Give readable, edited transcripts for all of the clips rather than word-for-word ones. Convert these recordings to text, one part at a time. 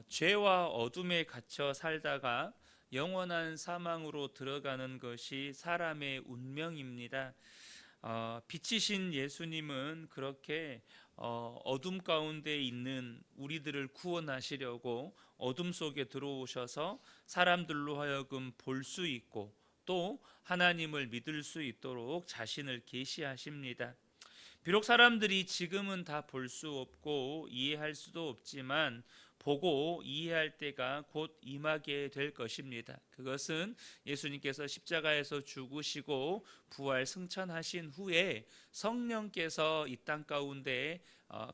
죄와 어둠에 갇혀 살다가 영원한 사망으로 들어가는 것이 사람의 운명입니다. 빛이신 예수님은 그렇게 어둠 가운데 있는 우리들을 구원하시려고 어둠 속에 들어오셔서 사람들로 하여금 볼 수 있고 또 하나님을 믿을 수 있도록 자신을 계시하십니다. 비록 사람들이 지금은 다 볼 수 없고 이해할 수도 없지만 보고 이해할 때가 곧 임하게 될 것입니다. 그것은 예수님께서 십자가에서 죽으시고 부활 승천하신 후에 성령께서 이 땅 가운데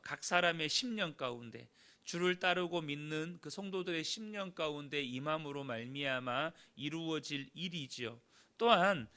각 사람의 심령 가운데 주를 따르고 믿는 그 성도들의 심령 가운데 임함으로 말미암아 이루어질 일이지요. 또한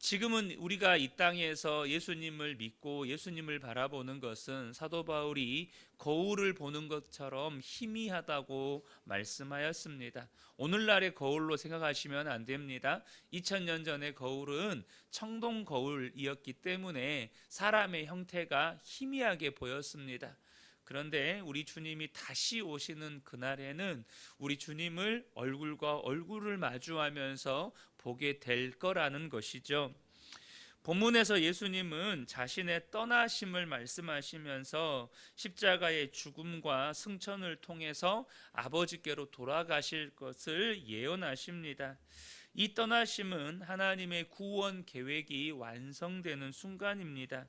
지금은 우리가 이 땅에서 예수님을 믿고 예수님을 바라보는 것은 사도 바울이 거울을 보는 것처럼 희미하다고 말씀하였습니다. 오늘날의 거울로 생각하시면 안 됩니다. 2000년 전의 거울은 청동 거울이었기 때문에 사람의 형태가 희미하게 보였습니다. 그런데 우리 주님이 다시 오시는 그날에는 우리 주님을 얼굴과 얼굴을 마주하면서 보게 될 거라는 것이죠. 본문에서 예수님은 자신의 떠나심을 말씀하시면서 십자가의 죽음과 승천을 통해서 아버지께로 돌아가실 것을 예언하십니다. 이 떠나심은 하나님의 구원 계획이 완성되는 순간입니다.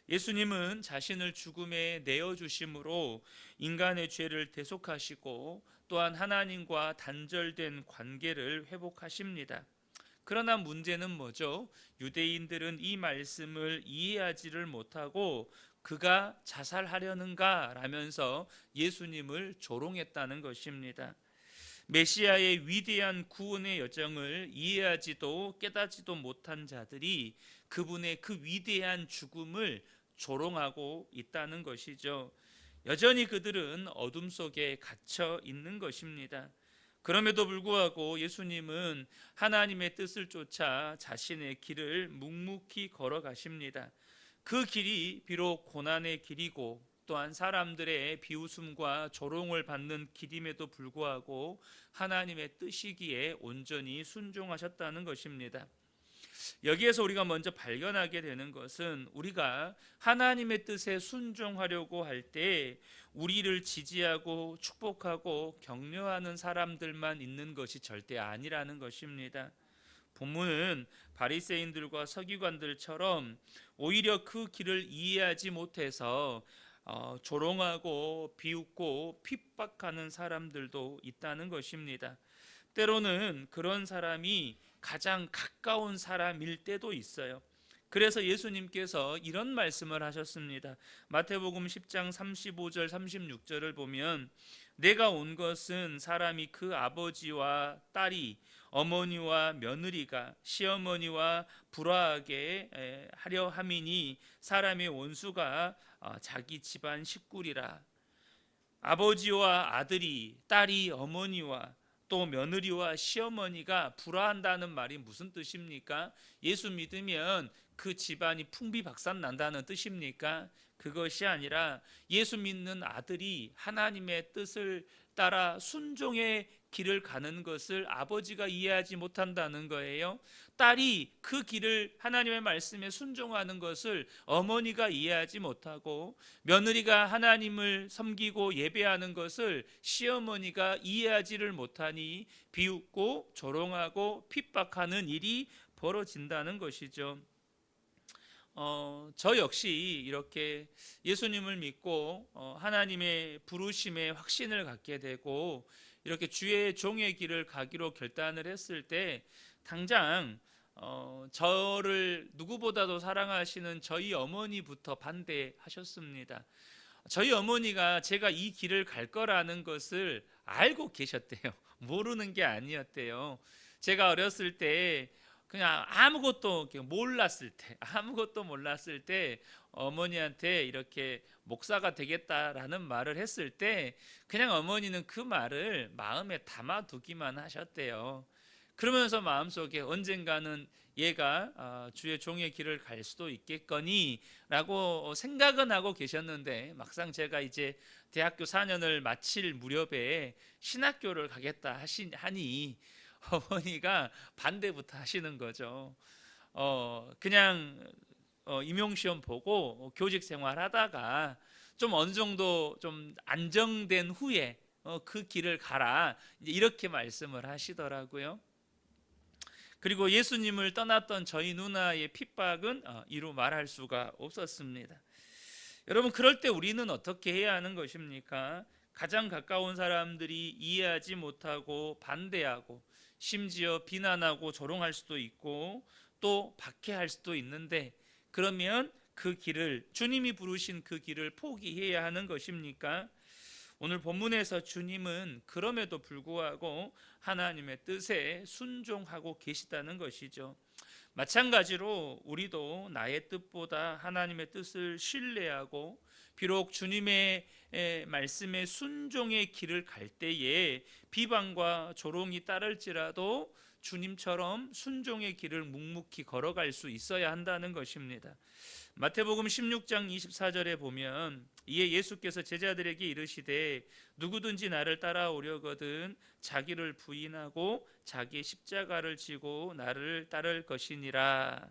예수님은 자신을 죽음에 내어주심으로 인간의 죄를 대속하시고 또한 하나님과 단절된 관계를 회복하십니다. 그러나 문제는 뭐죠? 유대인들은 이 말씀을 이해하지를 못하고 그가 자살하려는가 라면서 예수님을 조롱했다는 것입니다. 메시아의 위대한 구원의 여정을 이해하지도 깨닫지도 못한 자들이 그분의 그 위대한 죽음을 조롱하고 있다는 것이죠. 여전히 그들은 어둠 속에 갇혀 있는 것입니다. 그럼에도 불구하고 예수님은 하나님의 뜻을 쫓아 자신의 길을 묵묵히 걸어가십니다. 그 길이 비록 고난의 길이고 또한 사람들의 비웃음과 조롱을 받는 길임에도 불구하고 하나님의 뜻이기에 온전히 순종하셨다는 것입니다. 여기에서 우리가 먼저 발견하게 되는 것은 우리가 하나님의 뜻에 순종하려고 할 때 우리를 지지하고 축복하고 격려하는 사람들만 있는 것이 절대 아니라는 것입니다. 본문은 바리새인들과 서기관들처럼 오히려 그 길을 이해하지 못해서 조롱하고 비웃고 핍박하는 사람들도 있다는 것입니다. 때로는 그런 사람이 가장 가까운 사람일 때도 있어요. 그래서 예수님께서 이런 말씀을 하셨습니다. 마태복음 10장 35절 36절을 보면 내가 온 것은 사람이 그 아버지와 딸이 어머니와 며느리가 시어머니와 불화하게 하려 함이니 사람의 원수가 자기 집안 식구리라. 아버지와 아들이 딸이 어머니와 또 며느리와 시어머니가 불화한다는 말이 무슨 뜻입니까? 예수 믿으면 그 집안이 풍비박산 난다는 뜻입니까? 그것이 아니라 예수 믿는 아들이 하나님의 뜻을 따라 순종의 길을 가는 것을 아버지가 이해하지 못한다는 거예요. 딸이 그 길을 하나님의 말씀에 순종하는 것을 어머니가 이해하지 못하고 며느리가 하나님을 섬기고 예배하는 것을 시어머니가 이해하지를 못하니 비웃고 조롱하고 핍박하는 일이 벌어진다는 것이죠. 저 역시 이렇게 예수님을 믿고 하나님의 부르심에 확신을 갖게 되고 이렇게 주의 종의 길을 가기로 결단을 했을 때 당장 저를 누구보다도 사랑하시는 저희 어머니부터 반대하셨습니다. 저희 어머니가 제가 이 길을 갈 거라는 것을 알고 계셨대요. 모르는 게 아니었대요. 제가 어렸을 때 그냥 아무것도 몰랐을 때 어머니한테 이렇게 목사가 되겠다라는 말을 했을 때 그냥 어머니는 그 말을 마음에 담아두기만 하셨대요. 그러면서 마음속에 언젠가는 얘가 주의 종의 길을 갈 수도 있겠거니 라고 생각은 하고 계셨는데, 막상 제가 이제 대학교 4년을 마칠 무렵에 신학교를 가겠다 하니 어머니가 반대부터 하시는 거죠. 그냥 임용시험 보고 교직 생활하다가 좀 어느 정도 좀 안정된 후에 그 길을 가라, 이렇게 말씀을 하시더라고요. 그리고 예수님을 떠났던 저희 누나의 핍박은 이루 말할 수가 없었습니다. 여러분, 그럴 때 우리는 어떻게 해야 하는 것입니까? 가장 가까운 사람들이 이해하지 못하고 반대하고 심지어 비난하고 조롱할 수도 있고 또 박해할 수도 있는데, 그러면 그 길을, 주님이 부르신 그 길을 포기해야 하는 것입니까? 오늘 본문에서 주님은 그럼에도 불구하고 하나님의 뜻에 순종하고 계시다는 것이죠. 마찬가지로 우리도 나의 뜻보다 하나님의 뜻을 신뢰하고 비록 주님의 말씀에 순종의 길을 갈 때에 비방과 조롱이 따를지라도 주님처럼 순종의 길을 묵묵히 걸어갈 수 있어야 한다는 것입니다. 마태복음 16장 24절에 보면, 이에 예수께서 제자들에게 이르시되 누구든지 나를 따라오려거든 자기를 부인하고 자기의 십자가를 지고 나를 따를 것이니라.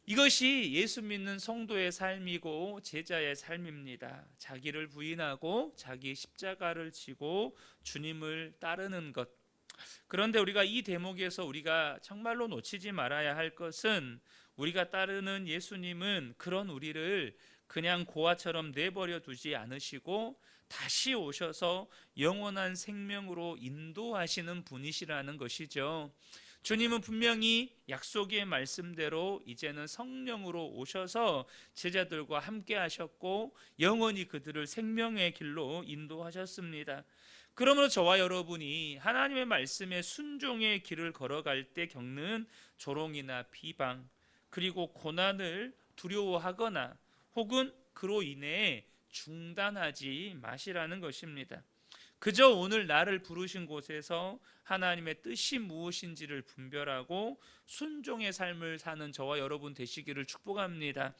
이것이 예수 믿는 성도의 삶이고 제자의 삶입니다. 자기를 부인하고 자기의 십자가를 지고 주님을 따르는 것. 그런데 우리가 이 대목에서 우리가 정말로 놓치지 말아야 할 것은, 우리가 따르는 예수님은 그런 우리를 그냥 고아처럼 내버려 두지 않으시고 다시 오셔서 영원한 생명으로 인도하시는 분이시라는 것이죠. 주님은 분명히 약속의 말씀대로 이제는 성령으로 오셔서 제자들과 함께 하셨고 영원히 그들을 생명의 길로 인도하셨습니다. 그러므로 저와 여러분이 하나님의 말씀에 순종의 길을 걸어갈 때 겪는 조롱이나 비방, 그리고 고난을 두려워하거나 혹은 그로 인해 중단하지 마시라는 것입니다. 그저 오늘 나를 부르신 곳에서 하나님의 뜻이 무엇인지를 분별하고 순종의 삶을 사는 저와 여러분 되시기를 축복합니다.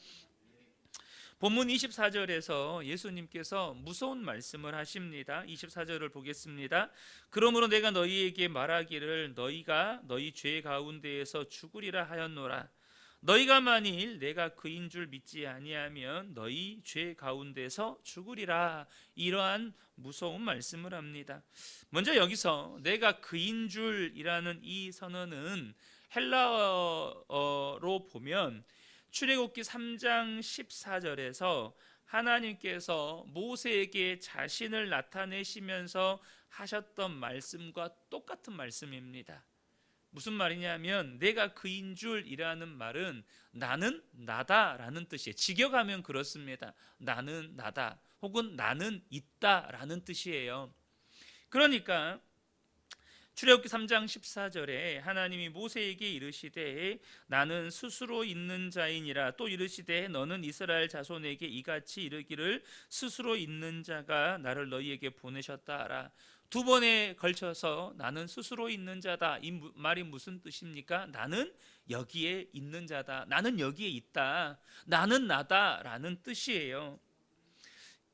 본문 24절에서 예수님께서 무서운 말씀을 하십니다. 24절을 보겠습니다. 그러므로 내가 너희에게 말하기를 너희가 너희 죄 가운데에서 죽으리라 하였노라. 너희가 만일 내가 그인 줄 믿지 아니하면 너희 죄 가운데서 죽으리라. 이러한 무서운 말씀을 합니다. 먼저 여기서 내가 그인 줄이라는 이 선언은 헬라어로 보면 출애굽기 3장 14절에서 하나님께서 모세에게 자신을 나타내시면서 하셨던 말씀과 똑같은 말씀입니다. 무슨 말이냐면, 내가 그인 줄이라는 말은 나는 나다라는 뜻이에요. 직역하면 그렇습니다. 나는 나다 혹은 나는 있다라는 뜻이에요. 그러니까 출애굽기 3장 14절에 하나님이 모세에게 이르시되 나는 스스로 있는 자이니라. 또 이르시되 너는 이스라엘 자손에게 이같이 이르기를 스스로 있는 자가 나를 너희에게 보내셨다 하라. 두 번에 걸쳐서 나는 스스로 있는 자다. 이 말이 무슨 뜻입니까? 나는 여기에 있는 자다. 나는 여기에 있다. 나는 나다라는 뜻이에요.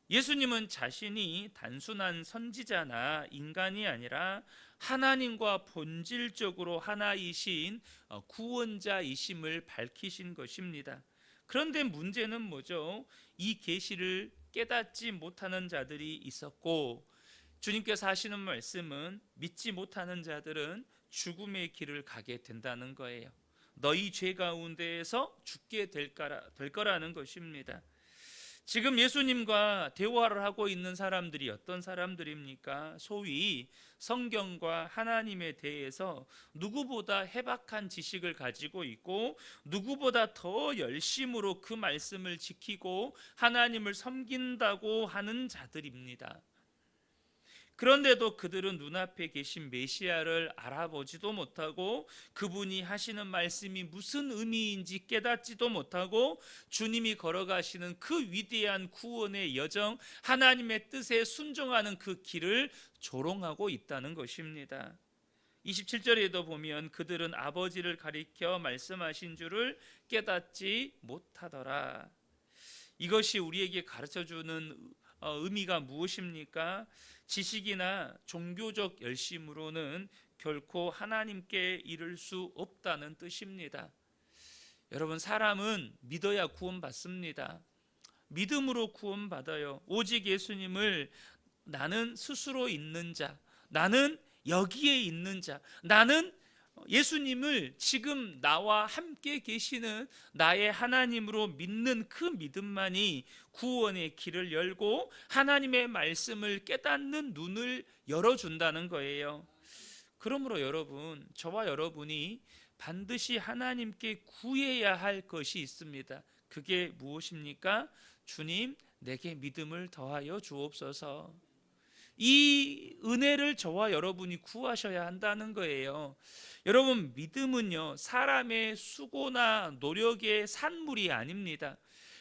예수님은 자신이 단순한 선지자나 인간이 아니라 하나님과 본질적으로 하나이신 구원자이심을 밝히신 것입니다. 그런데 문제는 뭐죠? 이 계시를 깨닫지 못하는 자들이 있었고, 주님께서 하시는 말씀은 믿지 못하는 자들은 죽음의 길을 가게 된다는 거예요. 너희 죄 가운데에서 죽게 될 거라는 것입니다. 지금 예수님과 대화를 하고 있는 사람들이 어떤 사람들입니까? 소위 성경과 하나님에 대해서 누구보다 해박한 지식을 가지고 있고 누구보다 더 열심으로 그 말씀을 지키고 하나님을 섬긴다고 하는 자들입니다. 그런데도 그들은 눈앞에 계신 메시아를 알아보지도 못하고 그분이 하시는 말씀이 무슨 의미인지 깨닫지도 못하고 주님이 걸어가시는 그 위대한 구원의 여정, 하나님의 뜻에 순종하는 그 길을 조롱하고 있다는 것입니다. 27절에도 보면 그들은 아버지를 가리켜 말씀하신 줄을 깨닫지 못하더라. 이것이 우리에게 가르쳐주는 의미가 무엇입니까? 지식이나 종교적 열심으로는 결코 하나님께 이를 수 없다는 뜻입니다. 여러분, 사람은 믿어야 구원받습니다. 믿음으로 구원받아요. 오직 예수님을 나는 스스로 있는 자, 나는 여기에 있는 자, 나는 예수님을 지금 나와 함께 계시는 나의 하나님으로 믿는 그 믿음만이 구원의 길을 열고 하나님의 말씀을 깨닫는 눈을 열어준다는 거예요. 그러므로 여러분, 저와 여러분이 반드시 하나님께 구해야 할 것이 있습니다. 그게 무엇입니까? 주님, 내게 믿음을 더하여 주옵소서. 이 은혜를 저와 여러분이 구하셔야 한다는 거예요. 여러분, 믿음은요, 사람의 수고나 노력의 산물이 아닙니다.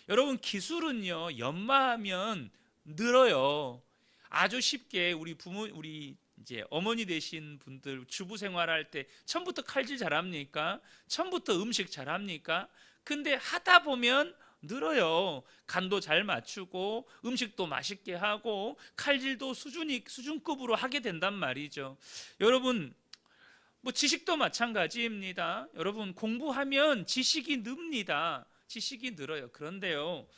여러분, 기술은요, 연마하면 늘어요. 아주 쉽게 우리 이제 어머니 되신 분들 주부 생활할 때 처음부터 칼질 잘합니까? 처음부터 음식 잘합니까? 근데 하다 보면 늘어요. 간도 잘 맞추고 음식도 맛있게 하고 칼질도 수준급으로 하게 된단 말이죠. 여러분, 지식도 마찬가지입니다. 여러분, 공부하면 지식이 늡니다. 지식이 늘어요. 그런데요,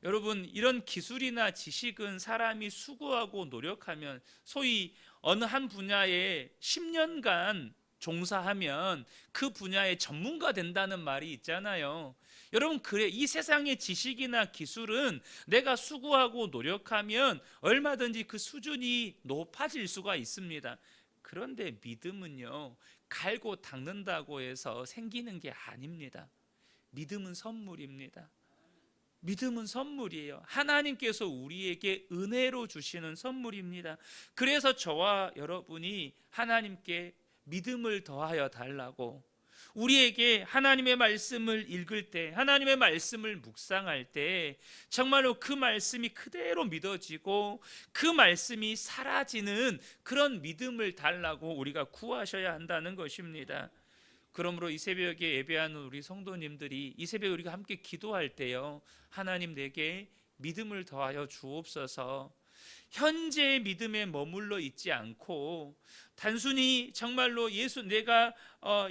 여러분, 이런 기술이나 지식은 사람이 수고하고 노력하면, 소위 어느 한 분야에 10년간 종사하면 그 분야의 전문가 된다는 말이 있잖아요. 여러분, 그래, 이 세상의 지식이나 기술은 내가 수고하고 노력하면 얼마든지 그 수준이 높아질 수가 있습니다. 그런데 믿음은요, 갈고 닦는다고 해서 생기는 게 아닙니다. 믿음은 선물입니다. 믿음은 선물이에요. 하나님께서 우리에게 은혜로 주시는 선물입니다. 그래서 저와 여러분이 하나님께 믿음을 더하여 달라고, 우리에게 하나님의 말씀을 읽을 때, 하나님의 말씀을 묵상할 때 정말로 그 말씀이 그대로 믿어지고 그 말씀이 사라지는 그런 믿음을 달라고 우리가 구하셔야 한다는 것입니다. 그러므로 이 새벽에 예배하는 우리 성도님들이 이 새벽에 우리가 함께 기도할 때요, 하나님, 내게 믿음을 더하여 주옵소서. 현재의 믿음에 머물러 있지 않고 단순히 정말로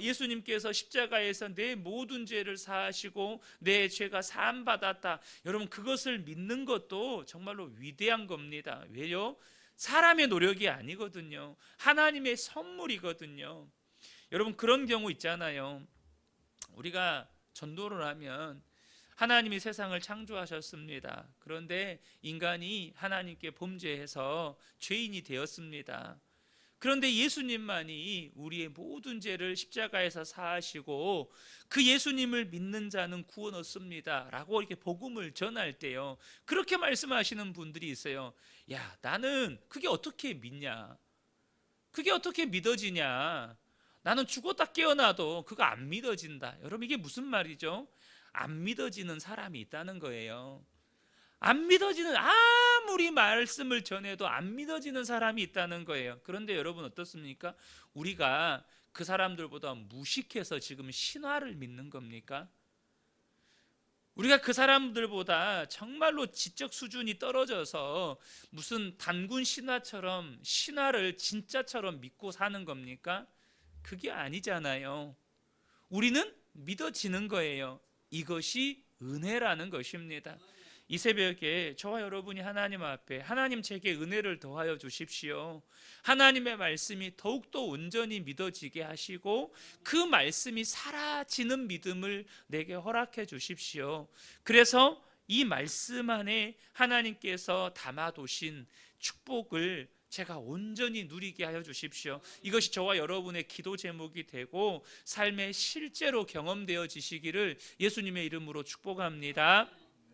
예수님께서 십자가에서 내 모든 죄를 사하시고 내 죄가 사함 받았다, 여러분, 그것을 믿는 것도 정말로 위대한 겁니다. 왜요? 사람의 노력이 아니거든요. 하나님의 선물이거든요. 여러분, 그런 경우 있잖아요. 우리가 전도를 하면 하나님이 세상을 창조하셨습니다. 그런데 인간이 하나님께 범죄해서 죄인이 되었습니다. 그런데 예수님만이 우리의 모든 죄를 십자가에서 사하시고 그 예수님을 믿는 자는 구원 얻습니다 라고 이렇게 복음을 전할 때요, 그렇게 말씀하시는 분들이 있어요. 야, 나는 그게 어떻게 믿냐? 그게 어떻게 믿어지냐? 나는 죽었다 깨어나도 그거 안 믿어진다. 여러분, 이게 무슨 말이죠? 안 믿어지는 사람이 있다는 거예요. 안 믿어지는, 아무리 말씀을 전해도 안 믿어지는 사람이 있다는 거예요. 그런데 여러분, 어떻습니까? 우리가 그 사람들보다 무식해서 지금 신화를 믿는 겁니까? 우리가 그 사람들보다 정말로 지적 수준이 떨어져서 무슨 단군 신화처럼 신화를 진짜처럼 믿고 사는 겁니까? 그게 아니잖아요. 우리는 믿어지는 거예요. 이것이 은혜라는 것입니다. 이 새벽에 저와 여러분이 하나님 앞에, 하나님, 제게 은혜를 더하여 주십시오. 하나님의 말씀이 더욱더 온전히 믿어지게 하시고 그 말씀이 사라지는 믿음을 내게 허락해 주십시오. 그래서 이 말씀 안에 하나님께서 담아두신 축복을 제가 온전히 누리게 하여 주십시오. 이것이 저와 여러분의 기도 제목이 되고 삶의 실제로 경험되어지시기를 예수님의 이름으로 축복합니다.